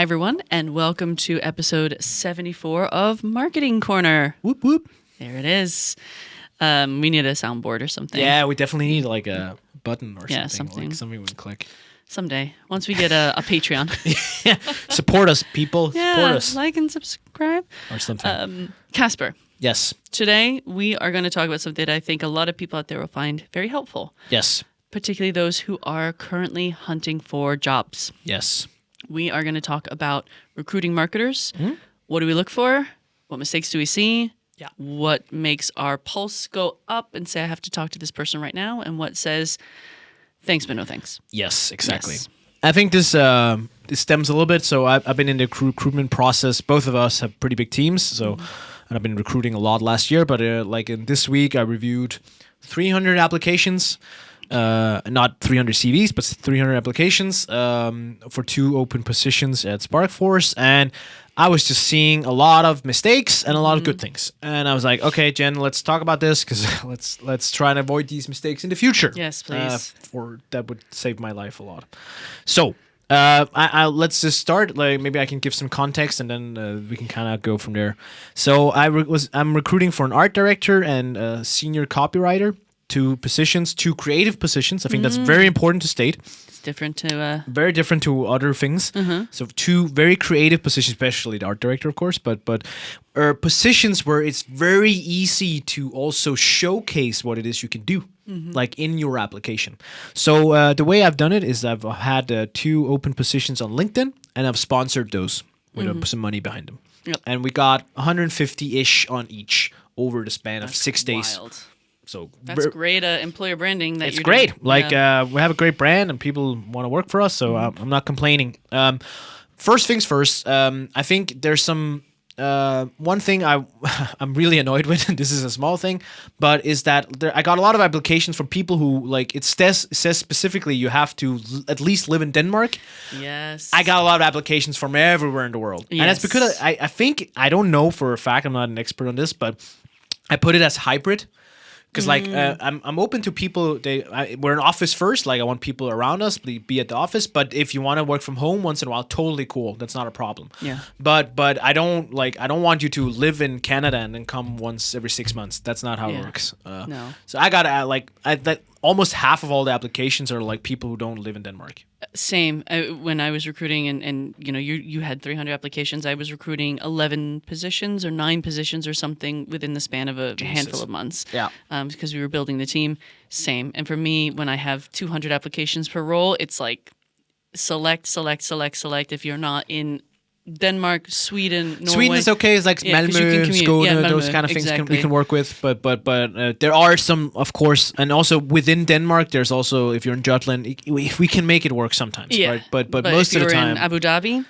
everyone, and welcome to episode 74 of Marketing Corner. Whoop, whoop. There it is. We need a soundboard or something. Yeah, we definitely need like a button or Yeah, something. Like something we can click. Someday, once we get a Patreon. Yeah, support us, people. Yeah, Support us. like and subscribe. Or something. Casper, Yes. today we are going to talk about something that I think a lot of people out there will find very helpful, Yes. particularly those who are currently hunting for jobs. Yes. We are going to talk about recruiting marketers. What do we look for? What mistakes do we see? Yeah. What makes our pulse go up and say, I have to talk to this person right now? And what says, thanks, but no thanks? Yes, exactly. Yes. I think this stems a little bit. So I've been in the recruitment process. Both of us have pretty big teams. So and I've been recruiting a lot last year. But like in this week, I reviewed 300 applications. Not 300 CVs, but 300 applications for 2 open positions at Sparkforce, and I was just seeing a lot of mistakes and a lot of good things. And I was like, okay, Jen, let's talk about this because let's try and avoid these mistakes in the future. Yes, please. For that would save my life a lot. So I let's just start. Like maybe I can give some context, and then we can kind of go from there. So I'm recruiting for an art director and a senior copywriter. 2 positions, 2 creative positions. I think that's very important to state. It's different to... Very different to other things. So 2 very creative positions, especially the art director, of course, but positions where it's very easy to also showcase what it is you can do, like in your application. So the way I've done it is I've had 2 open positions on LinkedIn, and I've sponsored those with some money behind them. Yep. And we got 150-ish on each over the span of 6 days. Wild. So That's great employer branding. It's great. Doing. Like we have a great brand and people want to work for us, so I'm not complaining. First things first. I think there's some one thing I'm really annoyed with. And this is a small thing, but is that I got a lot of applications from people who like it says specifically you have to at least live in Denmark. Yes. I got a lot of applications from everywhere in the world, and that's because I think I don't know for a fact. I'm not an expert on this, but I put it as hybrid. Because like I'm open to people. We're an office first. Like I want people around us, be at the office. But if you want to work from home once in a while, totally cool. That's not a problem. Yeah. But I don't want you to live in Canada and then come once every 6 months. That's not how it works. No. So I got that almost half of all the applications are like people who don't live in Denmark. Same. When I was recruiting, and you know, you had 300 applications. I was recruiting 11 positions or 9 positions or something within the span of a handful of months. Yeah. Because we were building the team. Same. And for me, when I have 200 applications per role, it's like select. If you're not in Denmark, Sweden, Norway. Sweden is okay. It's like Malmö, Skåne, those kind of things we can work with. But there are some, of course, and also within Denmark, there's also if you're in Jutland, we can make it work sometimes. Yeah. Right? But most of the time, in Abu Dhabi,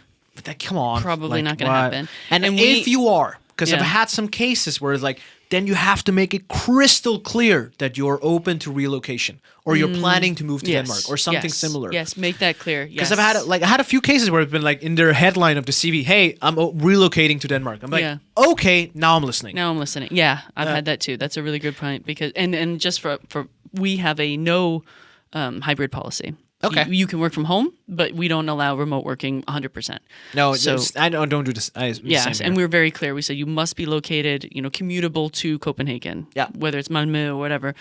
come on, probably not going to happen. And if you are, because I've had some cases where it's like, then you have to make it crystal clear that you're open to relocation or you're planning to move to Denmark or something similar. Yes, make that clear. Because I had a few cases where it's been like in their headline of the CV, hey, I'm relocating to Denmark. I'm like, okay, now I'm listening. Yeah, I've had that too. That's a really good point because and just for we have a no hybrid policy. Okay. You can work from home, but we don't allow remote working 100%. No, so I don't do this. Yes, and we're very clear. We said you must be located, commutable to Copenhagen. Yeah. Whether it's Malmö or whatever.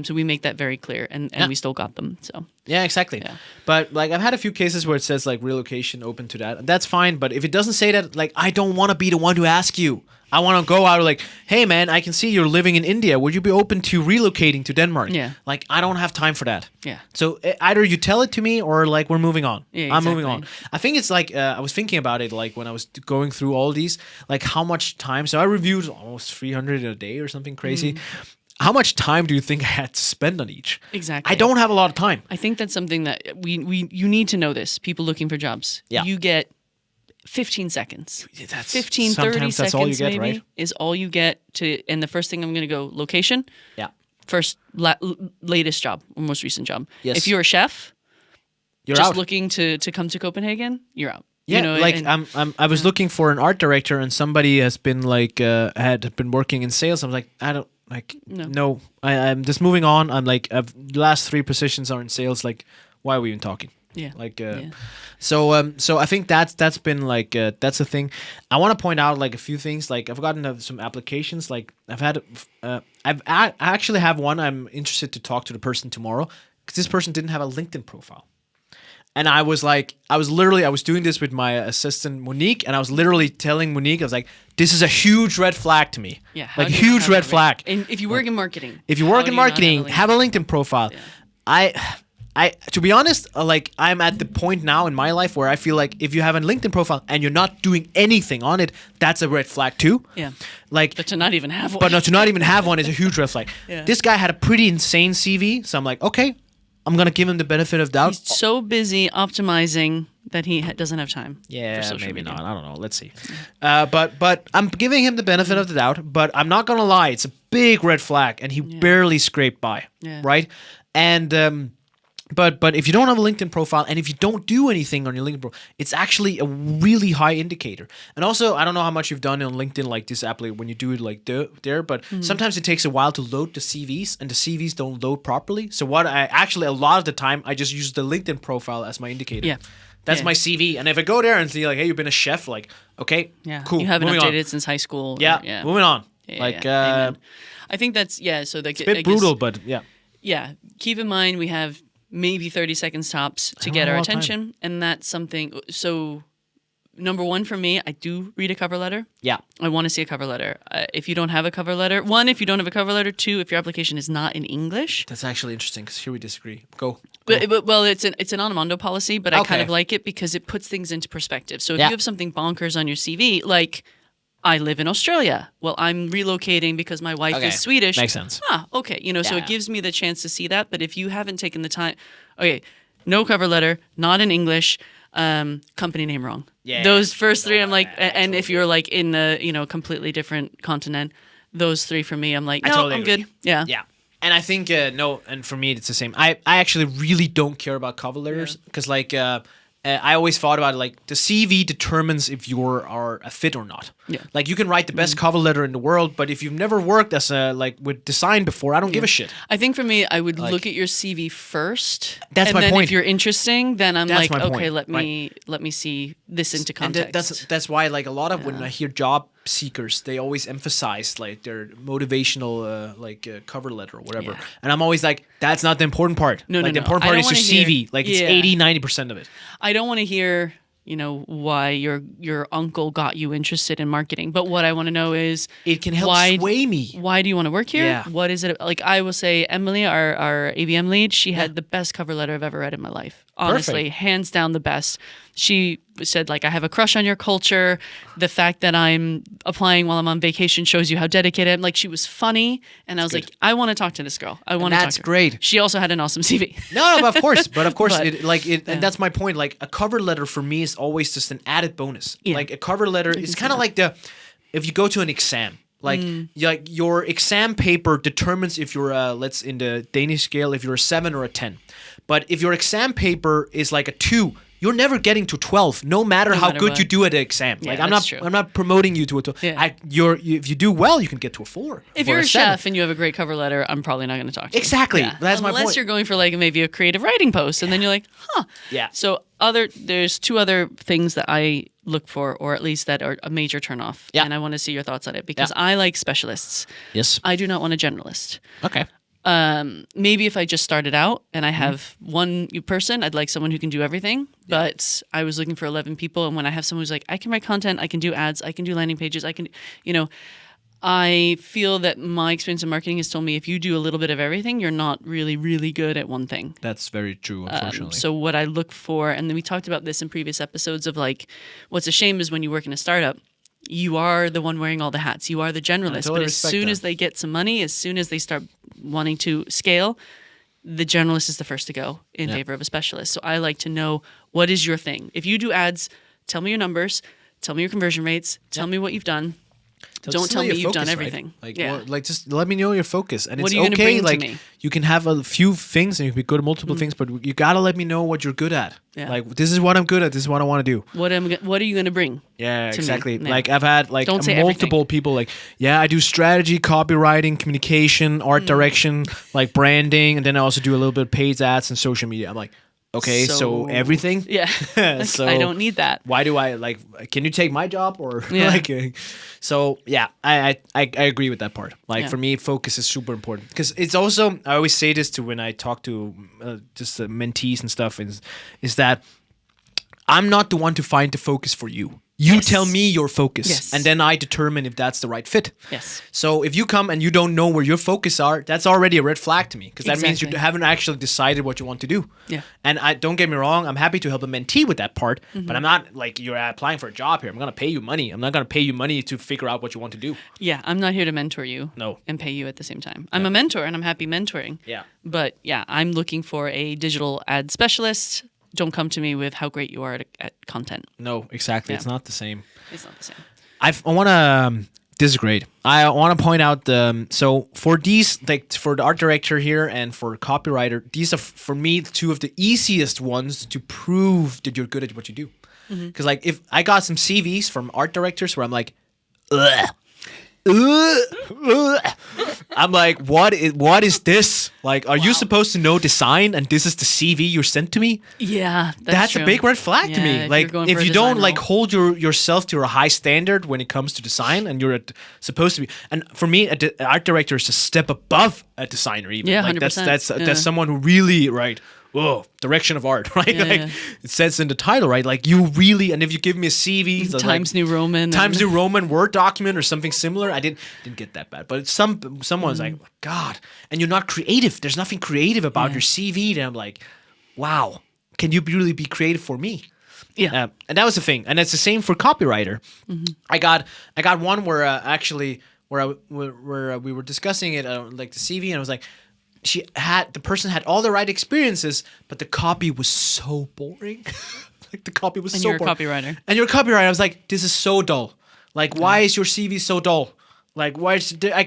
So we make that very clear, and we still got them. So. Yeah, exactly. Yeah. But like I've had a few cases where it says like relocation open to that. That's fine. But if it doesn't say that, like I don't want to be the one to ask you. I want to go out like, hey man, I can see you're living in India. Would you be open to relocating to Denmark? Yeah. Like I don't have time for that. Yeah. So either you tell it to me or like we're moving on. Yeah, I'm moving on. I think it's like I was thinking about it like when I was going through all these, like how much time. So I reviewed almost 300 a day or something crazy. How much time do you think I had to spend on each? Exactly. I don't have a lot of time. I think that's something that you need to know this. People looking for jobs. Yeah. You get 15 seconds. That's 15, 30 that's seconds all you get, maybe right? is all you get to. And the first thing I'm going to go, location. Yeah. First, latest job or most recent job. Yes. If you're a chef, you're just out. looking to come to Copenhagen, you're out. Yeah, I was looking for an art director, and somebody has been like had been working in sales. I'm like, I don't like I'm just moving on. I'm like, the last 3 positions are in sales. Like, why are we even talking? Yeah. Like, Yeah. so I think that's been like that's the thing. I want to point out like a few things. Like I've gotten some applications. Like I've had, I actually have one. I'm interested to talk to the person tomorrow because this person didn't have a LinkedIn profile. And I was doing this with my assistant Monique, and I was literally telling Monique, I was like, "This is a huge red flag to me. Yeah. how Like do you huge not red have a- flag. And if you work in marketing. If you how work do in you not marketing, have a LinkedIn profile." Yeah. I to be honest, like I'm at the point now in my life where I feel like if you have a LinkedIn profile and you're not doing anything on it, that's a red flag too. Yeah. Like, But to not even have one. but not to not even have one is a huge red flag. Yeah. This guy had a pretty insane CV, so I'm like, okay, I'm gonna give him the benefit of doubt. He's so busy optimizing that he doesn't have time. Yeah, for social maybe media. not. I don't know. Let's see. But I'm giving him the benefit of the doubt. But I'm not gonna lie, it's a big red flag, and he barely scraped by. Yeah. Right? And but if you don't have a LinkedIn profile, and if you don't do anything on your LinkedIn profile, it's actually a really high indicator. And also, I don't know how much you've done on LinkedIn, like this app, like when you do it like there, but sometimes it takes a while to load the CVs, and the CVs don't load properly. So a lot of the time, I just use the LinkedIn profile as my indicator. Yeah. That's Yeah. my CV. And if I go there and see like, hey, you've been a chef, like, okay, Yeah. cool. You haven't moving updated on. since high school. Yeah, Yeah. moving on. Yeah, Like, yeah. Amen. I think that's so. Like, it's a bit brutal, but yeah. Yeah. Keep in mind we have maybe 30 seconds tops to don't get have a our lot of time. attention, and that's something. So, number one for me, I do read a cover letter. Yeah. I want to see a cover letter. If you don't have a cover letter, one, if you don't have a cover letter, two, if your application is not in English. That's actually interesting because here we disagree. Go. But well, it's an onomondo policy, but I kind Okay. of like it because it puts things into perspective. So if Yeah. you have something bonkers on your CV, like I live in Australia, well, I'm relocating because my wife Okay. is Swedish. Makes sense. Okay. So Yeah. it gives me the chance to see that. But if you haven't taken the time, okay, no cover letter, not in English, company name wrong. Yeah. Those first three, I'm like, I and if you're like in a completely different continent, those three for me, I'm like, no, totally I'm agree. good. Yeah. Yeah. And I think and for me it's the same. I actually really don't care about cover letters because like I always thought about it, like the CV determines if you are a fit or not. Yeah. Like you can write the best cover letter in the world, but if you've never worked as with design before, I don't give a shit. I think for me, I would look at your CV first. That's and my then point. If you're interesting, then I'm That's like, my okay, point, let me see this into And context. that's why like a lot of when I hear job seekers, they always emphasize like their motivational cover letter or whatever. Yeah. And I'm always like, that's not the important part. No, like no, the no. important I part don't is your wanna CV. hear- Like it's Yeah. 80-90% of it. I don't want to hear, why your uncle got you interested in marketing. But what I want to know is It can help why, sway me. Why do you want to work here? Yeah. What is it? Like I will say, Emily, our ABM lead, she had the best cover letter I've ever read in my life. Honestly, Perfect. hands down the best. She said, like, I have a crush on your culture. The fact that I'm applying while I'm on vacation shows you how dedicated I am. Like, she was funny. And I was good. like, I want to talk to this girl. I want to talk That's to her. great. She also had an awesome CV. No, but of course, But- and that's my point. Like a cover letter for me is always just an added bonus. Yeah. Like a cover letter is kind of like if you go to an exam, like your exam paper determines if you're in the Danish scale, if you're a 7 or a 10. But if your exam paper is like a 2, you're never getting to 12, no matter how matter good what. you do at the exam. Yeah, Like that's true. I'm not promoting you to a 12. Yeah. If you do well, you can get to a 4. If or you're a 7. chef and you have a great cover letter, I'm probably not going to talk to you. Exactly. That's my Unless point. you're going for like maybe a creative writing post, and then you're like, huh. Yeah. So there's two other things that I look for, or at least that are a major turnoff. Yeah. And I want to see your thoughts on it because I like specialists. Yes. I do not want a generalist. Okay. Maybe if I just started out and I Mm-hmm. have one person, I'd like someone who can do everything. But I was looking for 11 people, and when I have someone who's like, I can write content, I can do ads, I can do landing pages, I can, I feel that my experience in marketing has told me if you do a little bit of everything, you're not really, really good at one thing. That's very true, unfortunately. So what I look for, and then we talked about this in previous episodes of like, what's a shame is when you work in a startup, you are the one wearing all the hats. You are the generalist. totally But as respect soon that. as they get some money, as soon as they start wanting to scale, the generalist is the first to go in favor of a specialist. So I like to know, what is your thing? If you do ads, tell me your numbers, tell me your conversion rates, tell me what you've done. Don't tell me you've done everything. Like, Yeah. just let me know your focus. And What it's are you gonna okay. bring to Like, me? you can have a few things and you can be good at multiple things, but you gotta let me know what you're good at. Yeah. Like, this is what I'm good at. This is what I want to do. What are you going to bring? Yeah, to me? exactly. Yeah. Like, I've had like Don't say multiple people like, yeah, I do strategy, copywriting, communication, art direction, like branding, and then I also do a little bit of paid ads and social media. I'm like, Okay, so everything. Yeah. Like, So I don't need that. why do I like? Can you take my job or Yeah. like? So yeah, I agree with that part. Like Yeah. for me, focus is super important because it's also I always say this to when I talk to just mentees and stuff is that I'm not the one to find the focus for you. You Yes. tell me your focus, Yes. and then I determine if that's the right fit. Yes. So if you come and you don't know where your focus are, that's already a red flag to me because that means you Exactly. haven't actually decided what you want to do. Yeah. And I don't get me wrong, I'm happy to help a mentee with that part, but I'm not like you're applying for a job here. I'm gonna pay you money. I'm not gonna pay you money to figure out what you want to do. Yeah, I'm not here to mentor you. No. And pay you at the same time. I'm a mentor and I'm happy mentoring. Yeah. But yeah, I'm looking for a digital ad specialist. Don't come to me with how great you are at content. No, exactly. Yeah. It's not the same. It's not the same. I want to. This is great. I want to point out so for these like for the art director here and for copywriter, these are for me two of the easiest ones to prove that you're good at what you do. Because like if I got some CVs from art directors where I'm like, ugh, I'm like, what is this? Like, are you supposed to know design and this is the CV you're sent to me? Yeah, That's true. a big red flag to Yeah, me. if Like, you're going if for a you don't design like role. hold yourself to a high standard when it comes to design, and you're supposed to be. And for me, an art director is a step above a designer. Even Yeah, like 100%. that's Yeah. someone who really direction of art, right? Yeah, like yeah. it says in the title, right? Like you really, and if you give me a CV, so Times New Roman. Times and- New Roman Word document or something similar. I didn't get that bad, but it's someone's like, God, and you're not creative. There's nothing creative about Yeah. your CV. And I'm like, wow, can you really be creative for me? Yeah. And that was the thing, and it's the same for copywriter. I got one where where we were discussing it, like the CV, and I was like, the person had all the right experiences, but the copy was so boring. Like the copy was And so you're a boring. copywriter. And you're a copywriter. I was like, this is so dull. Like, why is your CV so dull? Like, why is I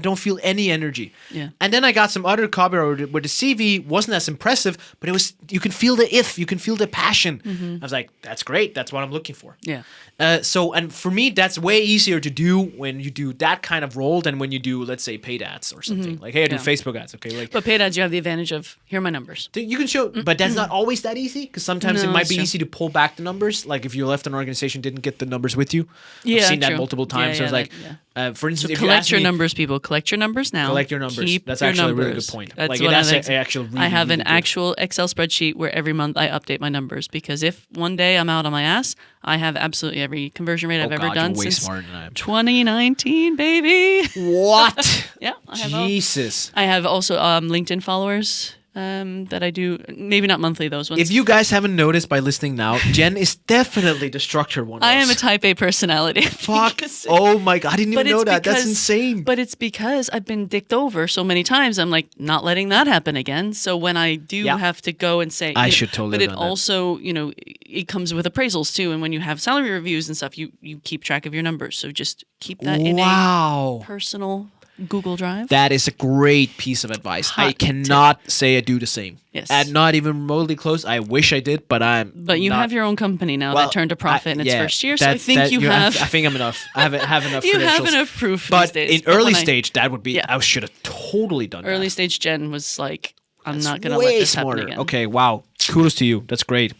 don't feel any energy. Yeah. And then I got some other copywriter where the CV wasn't as impressive, but it was you can feel you can feel the passion. I was like, that's great. That's what I'm looking for. Yeah. And for me, that's way easier to do when you do that kind of role than when you do, let's say, paid ads or something. Like, hey, I do Yeah. Facebook ads. Okay, like But paid ads, you have the advantage of here are my numbers. you can show, but that's not always that easy because sometimes No, it might that's be true. easy to pull back the numbers. Like if you left an organization didn't get the numbers with you. Yeah, I've seen that true. multiple times. Yeah, so it's yeah, like, for instance, So if you collect ask your me, numbers, people. Collect your numbers now. collect your numbers. Keep That's your actually a really numbers. good point. That's Like what that's I like. actually really, I have really an good. actual Excel spreadsheet where every month I update my numbers because if one day I'm out on my ass, I have absolutely every conversion rate I've Oh ever God, done you're way since smarter than I am. 2019, baby. What? Yeah, I have all. Jesus. I have also LinkedIn followers that I do. Maybe not monthly, those ones. If you guys haven't noticed by listening now, Jen is definitely the structured one. Of I am a us. type A personality. Fuck. Oh my God, I didn't even know that. That's insane. But it's because I've been dicked over so many times. I'm like, not letting that happen again. So when I do Yeah. have to go and say, I should totally But have it done that. also, it comes with appraisals too. And when you have salary reviews and stuff, you keep track of your numbers. So just keep that in a Wow. personal Google Drive. That is a great piece of advice. I Hot cannot say I do the same. Yes. And not even remotely close. I wish I did, but I'm. But you not- have your own company now Well, that turned a profit in its yeah, first year. So I think that- you have. I think I'm enough. I have enough. You have credentials. enough proof But these days. in early when I- stage, that would be. Yeah. I should have totally done early that. stage Jen was like, I'm That's not going to let way this smarter. happen again. Okay, wow. Kudos to you. That's great.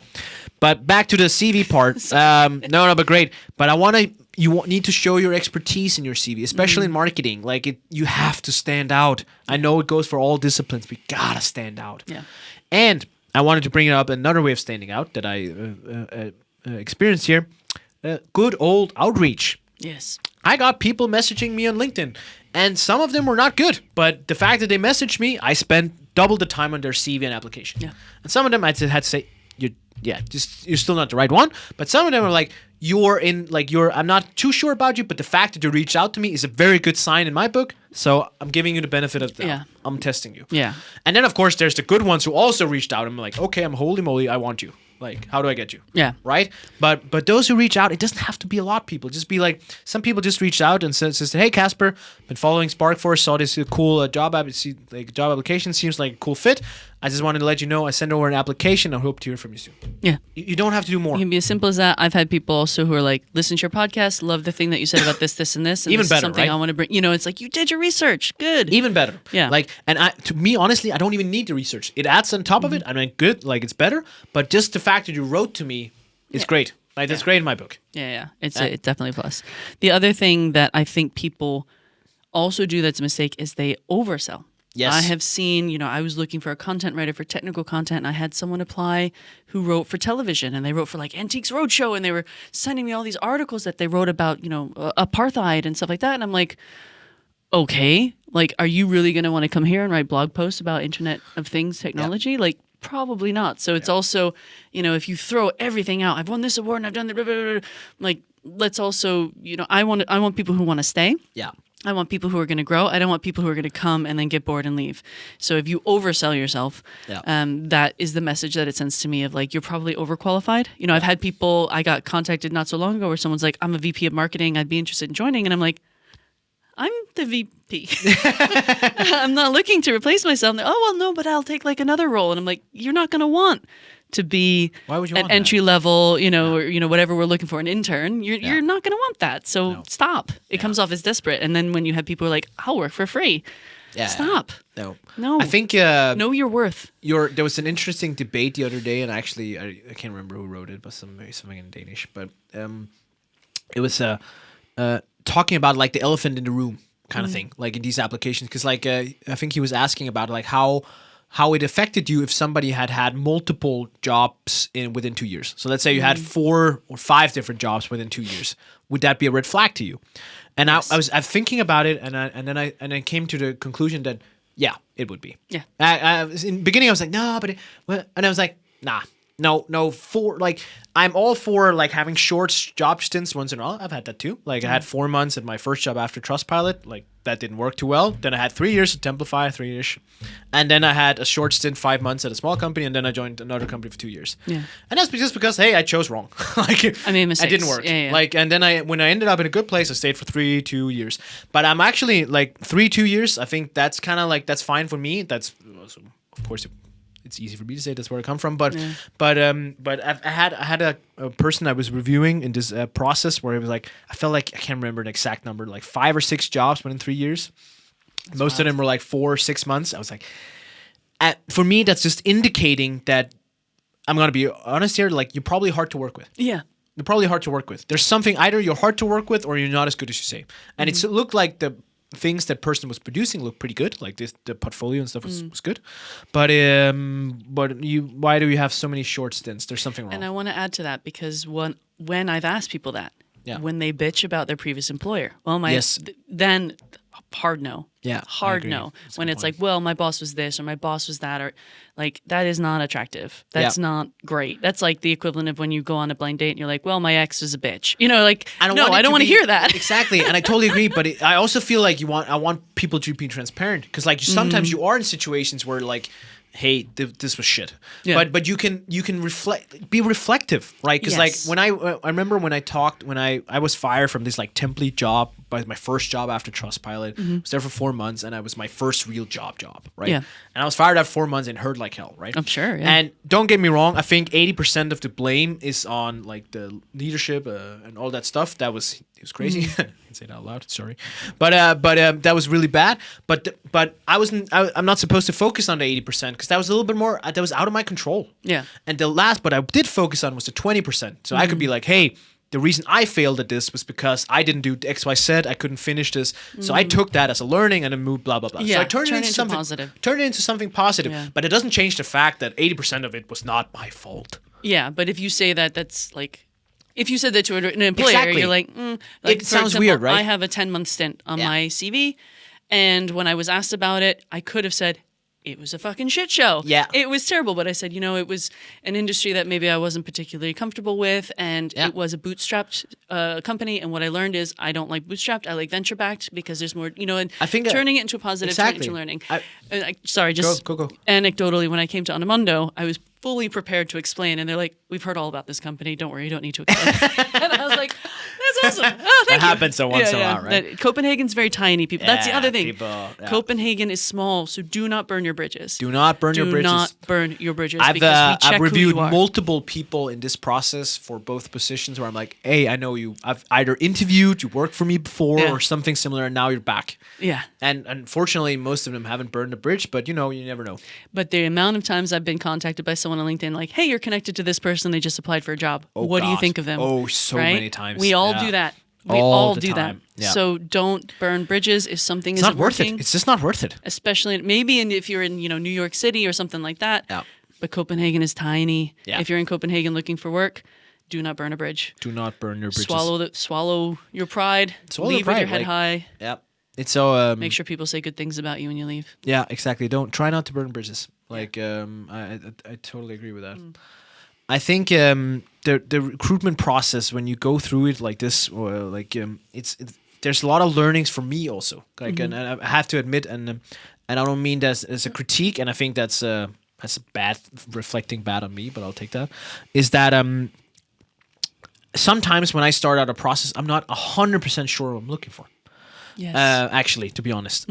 But back to the CV part. No, but great. But I want to. Need to show your expertise in your CV, especially in marketing. Like you have to stand out. I know it goes for all disciplines, but you gotta stand out. Yeah. And I wanted to bring up another way of standing out that I experienced here. Good old outreach. Yes. I got people messaging me on LinkedIn, and some of them were not good. But the fact that they messaged me, I spent double the time on their CV and application. Yeah. And some of them I had to say, you're still not the right one. But some of them are like, I'm not too sure about you, but the fact that you reached out to me is a very good sign in my book. So I'm giving you the benefit of the doubt. Yeah. I'm testing you. Yeah. And then of course there's the good ones who also reached out. I'm like, okay, I'm holy moly, I want you. Like, how do I get you? Yeah. Right. But those who reach out, it doesn't have to be a lot of people. Just be like, some people just reached out and says, hey Casper, been following Sparkforce, saw this cool job application, seems like a cool fit. I just wanted to let you know I sent over an application. I hope to hear from you soon. Yeah. You don't have to do more. It can be as simple as that. I've had people also who are like, listen to your podcast, love the thing that you said about this, this, and this. And Even this better, is something right? I want to bring. It's like, you did your research. Good. Even better. Yeah. Like, and to me, honestly, I don't even need the research. It adds on top of it. I mean, good. Like, it's better. But just the fact that you wrote to me is great. Like, that's great in my book. Yeah. It's definitely a plus. The other thing that I think people also do that's a mistake is they oversell. Yes. I have seen, I was looking for a content writer for technical content, and I had someone apply who wrote for television, and they wrote for like Antiques Roadshow, and they were sending me all these articles that they wrote about, apartheid and stuff like that. And I'm like, okay, like, are you really going to want to come here and write blog posts about Internet of Things technology? Like, probably not. So it's also, if you throw everything out, I've won this award and I've done the blah, blah, blah, like, let's also, I want people who want to stay. Yeah. I want people who are going to grow. I don't want people who are going to come and then get bored and leave. So if you oversell yourself, that is the message that it sends to me of like, you're probably overqualified. I've had people, I got contacted not so long ago where someone's like, I'm a VP of marketing. I'd be interested in joining. And I'm like, I'm the VP. I'm not looking to replace myself. And they're, oh, well, no, but I'll take like another role. And I'm like, you're not going to want to be Why would you an want entry that? level, or whatever we're looking for, an intern. You're not going to want that. So stop. It comes off as desperate. And then when you have people who are like, I'll work for free. Yeah. Stop. No. I think know your worth. there was an interesting debate the other day, and actually I can't remember who wrote it, but something in Danish. But it was talking about like the elephant in the room kind of thing, like in these applications, because like I think he was asking about like how it affected you if somebody had multiple jobs within 2 years. So let's say you had 4 or 5 different jobs within 2 years. Would that be a red flag to you? And I was thinking about it, and then I came to the conclusion that it would be. Yeah. In the beginning I was like, no, and I was like, nah. No, for like I'm all for like having short job stints once in a while. I've had that too. Like I had 4 months at my first job after Trustpilot. Like that didn't work too well. Then I had 3 years at Templify, 3 years, and then I had a short stint 5 months at a small company, and then I joined another company for 2 years. Yeah, and that's just because I chose wrong. Like I made mistakes. It didn't work. Yeah. Like and then when I ended up in a good place, I stayed for 2 years. But I'm actually like 2 years. I think that's kind of like that's fine for me. That's also, of course. It's easy for me to say that's where I come from, but I had a person I was reviewing in this process where it was like I felt like I can't remember an exact number, like 5 or 6 jobs within 3 years. Most of them were like 4 or 6 months. I was like, for me, that's just indicating that I'm gonna be honest here. Like you're probably hard to work with. Yeah. You're probably hard to work with. There's something either you're hard to work with or you're not as good as you say. And it looked like the things that person was producing looked pretty good. Like the portfolio and stuff was good. But why do you have so many short stints? There's something wrong. And I want to add to that because when I've asked people that, when they bitch about their previous employer, then hard no. Yeah, hard no. When it's like, well, my boss was this or my boss was that, or like that is not attractive. That's not great. That's like the equivalent of when you go on a blind date and you're like, well, my ex is a bitch. Like, I don't want to hear that. Exactly, and I totally agree. But I also feel like I want people to be transparent because like sometimes you are in situations where like, hey, this was shit. Yeah. But you can be reflective, right? Because like when I remember when I was fired from this like template job, by my first job after Trustpilot. I was there for 4 months, and I was my first real job, right? Yeah. And I was fired after 4 months and hurt like hell, right? I'm sure. Yeah. And don't get me wrong, I think 80% of the blame is on like the leadership and all that stuff. It was crazy. I can say that out loud. Sorry, but that was really bad. But I'm not supposed to focus on the 80% because that was a little bit more. That was out of my control. Yeah. And but I did focus on was the 20%. So I could be like, hey, the reason I failed at this was because I didn't do X, Y, Z. I couldn't finish this. So I took that as a learning and then moved blah, blah, blah. Yeah, so I turned it into something positive. Turned it into something positive. Yeah. But it doesn't change the fact that 80% of it was not my fault. Yeah, but if you say that, that's like... If you said that to an employer, Exactly. you're like, it sounds weird, right? I have a 10-month stint on my CV, and when I was asked about it, I could have said, it was a fucking shit show. Yeah. It was terrible, but I said, it was an industry that maybe I wasn't particularly comfortable with, and it was a bootstrapped company, and what I learned is I don't like bootstrapped, I like venture-backed, because there's more, and I think turning it into a positive, exactly. turning it into learning. Go. Anecdotally, when I came to Onamundo, I was fully prepared to explain, and they're like, "We've heard all about this company. Don't worry, you don't need to explain." And I was like, "That's awesome. Oh, thank That you." happens once in a while, right? Copenhagen's very tiny, people. That's the Yeah, other thing. yeah. Copenhagen is small, so do not burn your bridges. Do not burn your bridges. Do not burn your bridges. I've because we check reviewed who you are. multiple people in this process for both positions where I'm like, hey, I know you. I've either interviewed, you worked for me before, Yeah. or something similar, and now you're back. Yeah. And unfortunately, most of them haven't burned the bridge, but you never know. But the amount of times I've been contacted by someone on LinkedIn, like, "Hey, you're connected to this person. They just applied for a job. Oh, what do you God. think of them?" Oh, so Right? many times. We all Yeah. do that. We All all the do that. time. Yeah. So don't burn bridges if something It's isn't not worth working. it. It's just not worth it. Especially maybe if you're in New York City or something like that. Yeah. But Copenhagen is tiny. Yeah. If you're in Copenhagen looking for work, do not burn a bridge. Do not burn your bridges. Swallow your pride. Swallow leave your with your pride, head high. Yeah. It's so. Make sure people say good things about you when you leave. Yeah, exactly. Don't try not to burn bridges. Like, I totally agree with that. I think the recruitment process, when you go through it like this, or it's there's a lot of learnings for me also. Like, and I have to admit, and I don't mean that as a critique, and I think that's bad, reflecting bad on me, but I'll take that. Is that sometimes when I start out a process, I'm not 100% sure what I'm looking for. Yes. Actually, to be honest.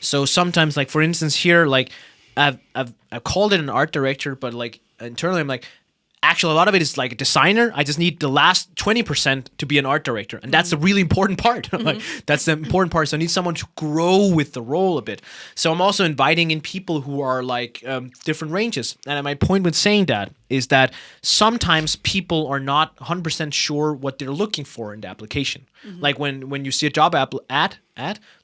So sometimes, like for instance, here, like I've called it an art director, but like internally, I'm like, actually, a lot of it is like a designer. I just need the last 20% to be an art director, and that's the really important part. Like that's the important part. So I need someone to grow with the role a bit. So I'm also inviting in people who are like different ranges. And my point with saying that is that sometimes people are not 100% sure what they're looking for in the application. Like when you see a job ad,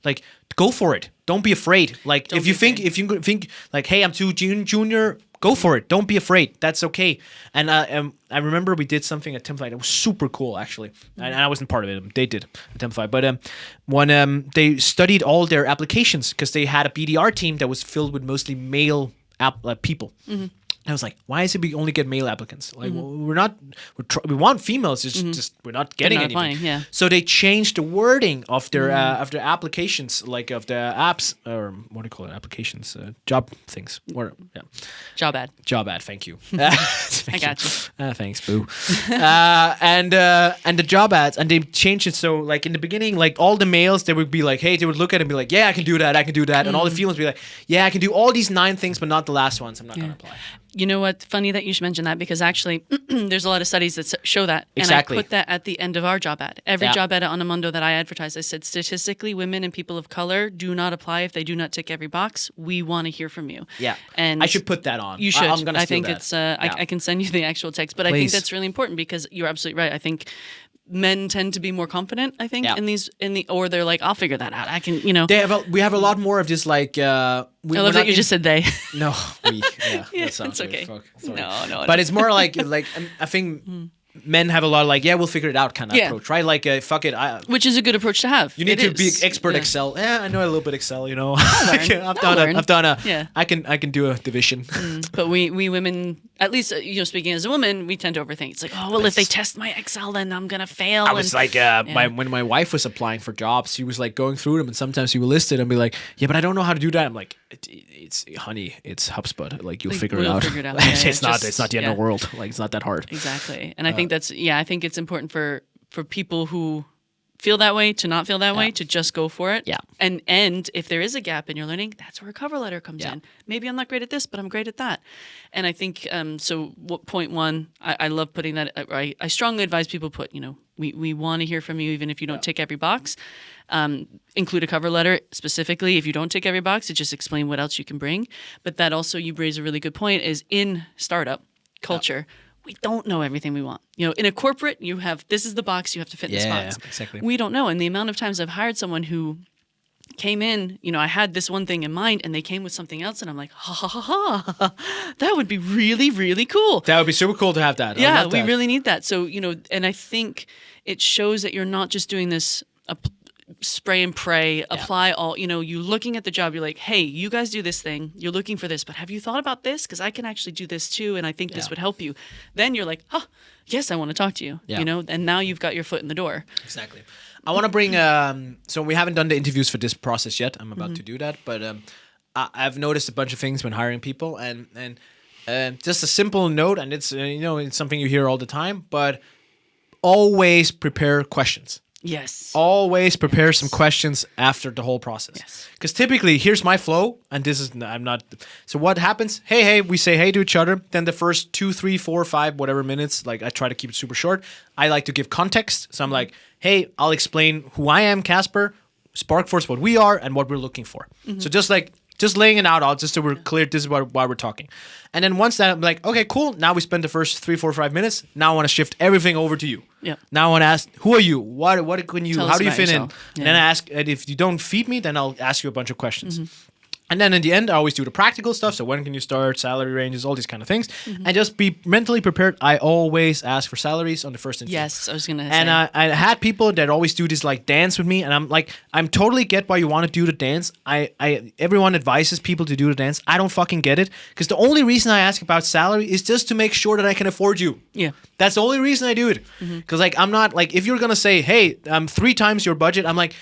like go for it. Don't be afraid. Like if you think like, hey, I'm too junior. Go for it. Don't be afraid. That's okay. And I remember we did something at Template. It was super cool, actually. And I wasn't part of it. They did at Template. But when they studied all their applications, because they had a BDR team that was filled with mostly male people. I was like, why is it we only get male applicants? Like, we want females. It's just we're not getting not anything. applying, yeah. So they changed the wording of their applications, like of the apps, or what do you call it? Applications, job things. Job ad. Job ad. Thank you. I got you. Thanks, boo. And the job ads, and they changed it so like in the beginning, like all the males, they would be like, hey, they would look at it and be like, yeah, I can do that, and all the females would be like, yeah, I can do all these 9 things, but not the last ones. I'm not gonna apply. You know what? Funny that you should mention that, because actually there's a lot of studies that show that. Exactly. And I put that at the end of our job ad. Every job ad on Amundo that I advertise, I said, statistically, women and people of color do not apply if they do not tick every box. We want to hear from you. Yeah. And I should put that on. You should. I'm gonna I steal think that. it's, I can send you the actual text, but I think Please. that's really important, because you're absolutely right. I think men tend to be more confident, I think, Yeah. or they're like, I'll figure that out. I can, We have a lot more of this like. I love that you just said they. No, we. Yeah, Yeah, that sounds it's okay. weird. Fuck, sorry. No. But it's more like I think men have a lot of like, yeah, we'll figure it out kind of Yeah. approach, right? Like, fuck it. Which is a good approach to have. You need It to is. be expert Yeah. Excel. Yeah, I know a little bit Excel. You know, I'll learn. I've done a. Yeah. I can do a division. But we women, at least speaking as a woman, we tend to overthink. It's like, oh well, if they test my Excel, then I'm gonna fail. I was like, when my wife was applying for jobs, she was like going through them, and sometimes she would list it and be like, yeah, but I don't know how to do that. I'm like, it's honey, it's HubSpot. Like you'll figure it we'll out. figure it out. Yeah, It's not the end of the world. Like it's not that hard. Exactly. And I think I think it's important for people who feel that way to not feel that way, to just go for it. Yeah. And if there is a gap in your learning, that's where a cover letter comes Yeah. in. Maybe I'm not great at this, but I'm great at that. And I think, point one, I love putting that, I strongly advise people put, we want to hear from you even if you don't tick every box. Include a cover letter specifically. If you don't tick every box, to just explain what else you can bring. But that also, you raise a really good point, is in startup culture, we don't know everything we want. In a corporate, this is the box, you have to fit in this box. Yeah, exactly. We don't know. And the amount of times I've hired someone who came in, I had this one thing in mind, and they came with something else, and I'm like, ha, that would be really, really cool. That would be super cool to have that. Yeah, we really need that. So, and I think it shows that you're not just doing this spray and pray, apply all, you looking at the job, you're like, hey, you guys do this thing, you're looking for this, but have you thought about this? Because I can actually do this too, and I think this would help you. Then you're like, yes, I want to talk to you, and now you've got your foot in the door. Exactly. I want to bring, so we haven't done the interviews for this process yet. I'm about to do that, but I've noticed a bunch of things when hiring people, and just a simple note, and it's it's something you hear all the time, but always prepare questions. Yes. Always prepare some questions after the whole process. Yes. Because typically, here's my flow, and this is, I'm not. So what happens? Hey, we say hey to each other. Then the first 2, 3, 4, 5, whatever minutes, like I try to keep it super short. I like to give context. So I'm like, hey, I'll explain who I am, Casper, SparkForce, what we are, and what we're looking for. So just laying it out, just so we're clear, this is why we're talking. And then once that, I'm like, okay, cool. Now we spent the first 3, 4, 5 minutes. Now I want to shift everything over to you. Yeah. Now I want to ask, who are you? What can you? Tell How us do you about fit in? yourself. And then I ask, and if you don't feed me, then I'll ask you a bunch of questions. And then in the end, I always do the practical stuff. So when can you start, salary ranges, all these kind of things. And just be mentally prepared. I always ask for salaries on the first interview. Yes, I was going to say. And I had people that always do this like dance with me, and I'm like, I'm totally get why you want to do the dance. Everyone advises people to do the dance. I don't fucking get it, because the only reason I ask about salary is just to make sure that I can afford you. Yeah. That's the only reason I do it. Because like I'm not like, if you're gonna say, hey, 3 times your budget, I'm like,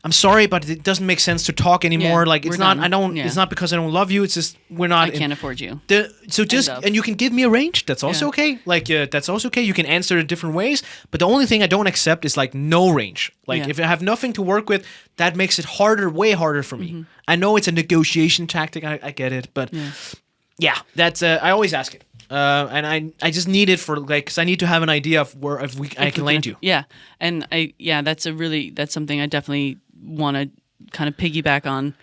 I'm sorry, but it doesn't make sense to talk anymore. Yeah, like it's we're not. done. I don't. Yeah. It's not because I don't love you. It's just we're not. I can't afford you. So just of. and you can give me a range. That's also Yeah. okay. Like that's also okay. You can answer in different ways. But the only thing I don't accept is like no range. Like Yeah. if I have nothing to work with, that makes it harder, way harder for me. I know it's a negotiation tactic. I get it, but yeah, that's. I always ask it. And I just need it for like, because I need to have an idea of where I can land you. Yeah, and that's something I definitely want to kind of piggyback on.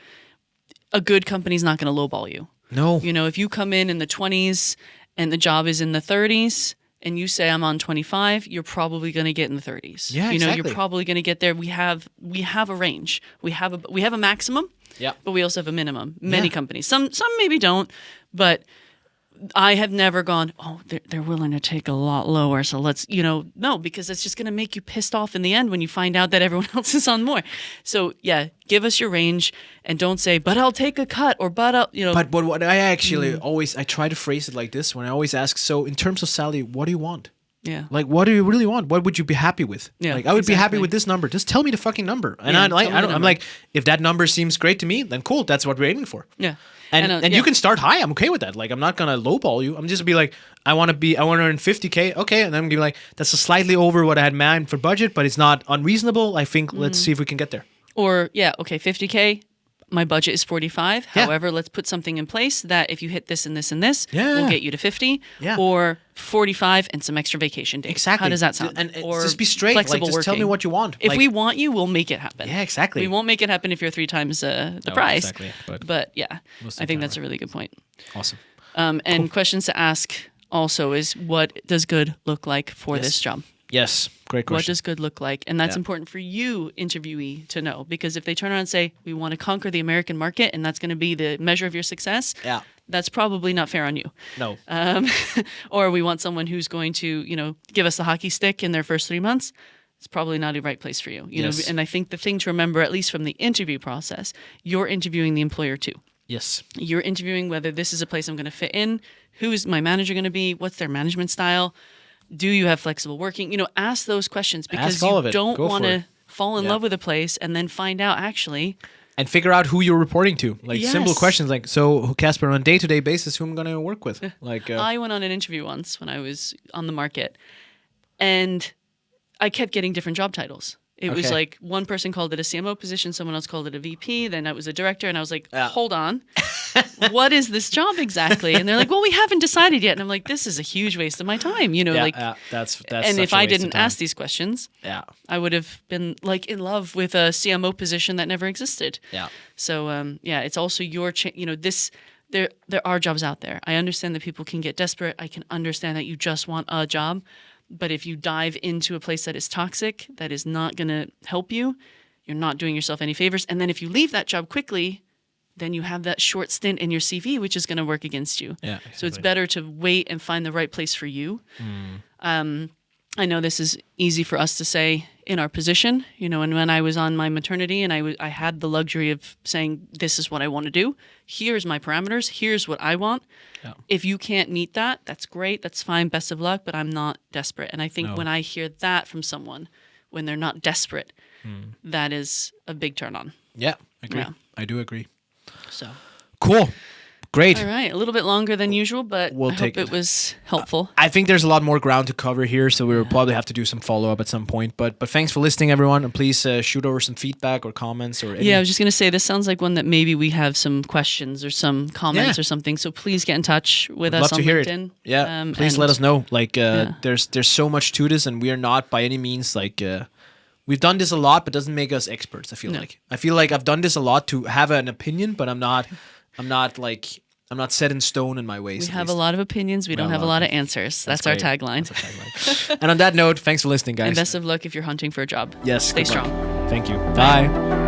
A good company's not going to lowball you. No. If you come in the 20s and the job is in the 30s and you say I'm on 25, you're probably going to get in the 30s. Yeah, exactly. You're probably going to get there. We have a range. We have a maximum. Yeah. But we also have a minimum. Many Yeah. companies. Some maybe don't, but I have never gone, oh, they're willing to take a lot lower, so let's, no, because it's just going to make you pissed off in the end when you find out that everyone else is on more. So, yeah, give us your range and don't say, but I'll take a cut or but I'll, But what I actually always, I try to phrase it like this when I always ask, so in terms of salary, what do you want? Yeah. Like, what do you really want? What would you be happy with? Yeah, like, I would be happy exactly. with this number. Just tell me the fucking number. And Yeah, I like, tell me I the don't, I'm number. like, if that number seems great to me, then cool. That's what we're aiming for. Yeah. And yeah. you can start high. I'm okay with that. Like, I'm not gonna lowball you. I'm just be like, I want to earn 50K. Okay, and then I'm gonna be like, that's slightly over what I had in mind for budget, but it's not unreasonable. I think let's see if we can get there. Or, yeah, okay, 50K. My budget is 45. Yeah. However, let's put something in place that if you hit this and this and this, Yeah. we'll get you to 50. Yeah. Or 45 and some extra vacation days. Exactly. How does that sound? And or just be straight. Like, flexible just tell me working. what you want. If Like- we want you, we'll make it happen. Yeah, exactly. We won't make it happen if you're 3 times the No, price. exactly, But yeah, most of I the think time, that's a really good point. Awesome. And questions to ask also is, what does good look like for Yes. this job? Yes, great What question. does good look like? And that's Yeah. important for you, interviewee, to know. Because if they turn around and say, we want to conquer the American market and that's going to be the measure of your success, Yeah. that's probably not fair on you. No. Or we want someone who's going to, give us the hockey stick in their first 3 months. It's probably not the right place for you. Yes. And I think the thing to remember, at least from the interview process, you're interviewing the employer too. Yes. You're interviewing whether this is a place I'm going to fit in. Who is my manager going to be? What's their management style? Do you have flexible working? Ask those questions, because Ask all you of it. don't Go want for to it. fall in Yeah. love with a place and then find out actually. And figure out who you're reporting to. Like simple Yes. questions like, so Casper, on a day-to-day basis, who I'm going to work with? Like, I went on an interview once when I was on the market, and I kept getting different job titles. It was Okay. like one person called it a CMO position, someone else called it a VP, then I was a director, and I was like, Yeah. hold on, what is this job exactly? And they're like, well, we haven't decided yet. And I'm like, this is a huge waste of my time, that's and such if a I waste of didn't time. ask these questions, Yeah. I would have been like in love with a CMO position that never existed. Yeah. So it's also your there are jobs out there. I understand that people can get desperate. I can understand that you just want a job, but if you dive into a place that is toxic, that is not going to help you, you're not doing yourself any favors. And then if you leave that job quickly, then you have that short stint in your CV, which is going to work against you. Yeah, So it's exactly. better to wait and find the right place for you. I know this is easy for us to say in our position, and when I was on my maternity and I had the luxury of saying, this is what I want to do. Here's my parameters. Here's what I want. Yeah. If you can't meet that, that's great. That's fine. Best of luck. But I'm not desperate. And I think No. when I hear that from someone, when they're not desperate, that is a big turn on. Yeah, agree. Yeah. I do agree. So Cool. Great. All right, a little bit longer than usual, but We'll I take hope it. it was helpful. I think there's a lot more ground to cover here, so we'll probably have to do some follow up at some point. But thanks for listening, everyone, and please shoot over some feedback or comments or any. Yeah, I was just gonna say this sounds like one that maybe we have some questions or some comments Yeah. or something. So please get in touch with Love us to on hear LinkedIn. it. Yeah, please and let us know. Like, yeah. there's so much to this, and we are not by any means like. We've done this a lot, but doesn't make us experts. I feel like I've done this a lot to have an opinion, but I'm not set in stone in my ways. We have a lot of opinions. We don't have a lot of answers. That's our great. tagline. That's our tagline. And on that note, thanks for listening, guys. And best of luck if you're hunting for a job. Yes, Stay good luck. strong. Thank you. Bye.